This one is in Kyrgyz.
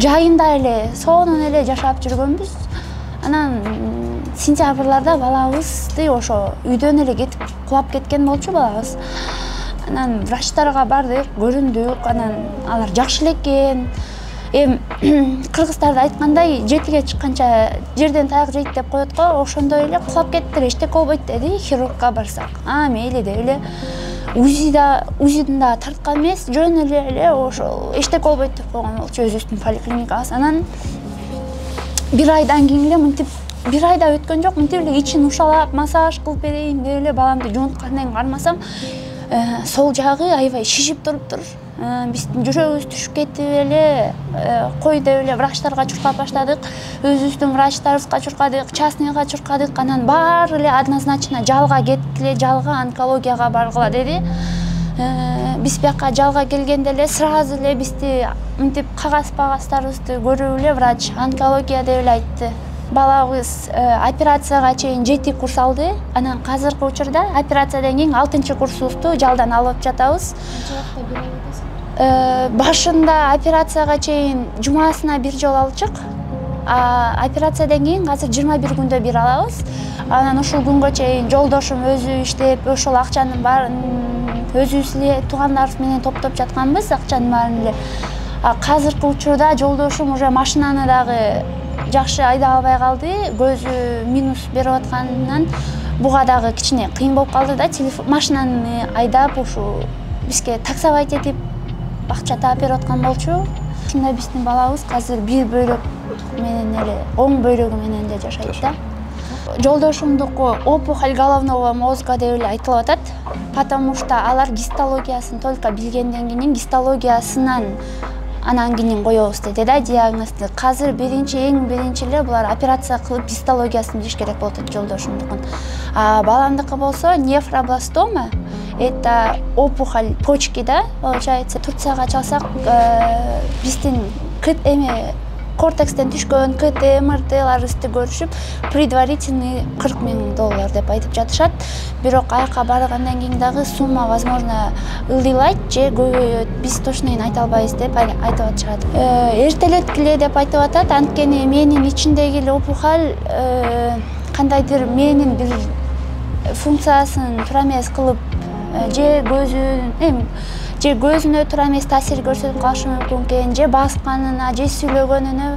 Жайында эле соонун эле жашап жүргөнбүз. Анан сентябрларда балабызды ошо үйдөн эле кетип кулап кеткен болчу балабыз. Анан врачтарга бардык, көрүндүк. Анан алар жакшы эле экен. Кыргыздарда айткандай, жетиге чыкканча жерден таяк жейт деп коет го, ошондой эле кулап кетти эле, эчтеке болбойт деди. Хирургка барсак, мейли деп эле УЗИден да тарткан эмес, жөн эле ошол эчтеке болбойт деп койгон болчу өзүбүздүн поликлиникабыз. Анан бир айдан кийин эле мынтип, бир айда өткөн жок, мынтип эле ичин ушалап, массаж кылып берейин деп эле баламды жуунткандан кийин кармасам, сол жагы аябай шишип туруптур. Биздин жүрөгүбүз түшүп кетип эле, кой деп эле врачтарга чуркап баштадык. Өзүбүздүн врачтарыбызга чуркадык, частныйга чуркадык. Анан баары эле однозначно жалга кеткиле, жалга онкологияга баргыла деди. Биз бияка жалга келгенде эле сразу эле бизди мынтип кагаз-багаздарыбызды көрүп эле врач онкология деп эле айтты. Балабыз операцияга чейин 7 курс алды. Анан азыркы учурда операциядан кийин 6-курсубузду жалдан алып жатабыз. Башында операцияга чейин жумасына бир жолу алчык. Операциядан кийин азыр 21 күндө бир алабыз. Анан ушул күнгө чейин жолдошум өзү иштеп, ошол акчанын баарын өзүбүз эле туугандарыбыз менен топтоп жатканбыз, акчанын баарын эле. Азыркы учурда жолдошум уже машинаны дагы жакшы айда албай калды. Көзү минус берип атканынан буга дагы кичине кыйын болуп калды да. Машинаны айдап ушу бизге таксовать этип акча таап берип аткан болчу. Ушундай биздин балабыз азыр бир бөйрөк менен эле, оң бөйрөгү менен эле жашайт да. Жолдошумдуку опухоль головного мозга деп эле айтылып атат. Потому что алар гистологиясын только билгенден кийин гистологиясынан анан кийин коебуз деди да диагнозду. Азыр эң биринчи эле булар операция кылып гистологиясын билиш керек болот деди жолдошумдукун. Баламдыкы болсо нефробластома. Это опухоль почки, да, получается. Турцияга чалсак, биздин кортекстен түшкөн КТ, МРТ-ларыбызды көрүшүп, предварительный $40,000 деп айтып жатышат. Бирок аяка баргандан кийин дагы сумма возможно ылдыйлайт же көбөйөт. Биз точно айта албайбыз деп айтып атышат. Эртелеткиле деп айтып атат. Анткени менин ичиндеги эле опухоль кандайдыр менин бир функциясын туура эмес кылып же көзүнө туура эмес таасир көрсөтүп калышы мүмкүн экен, же басканына, же сүйлөгөнүнө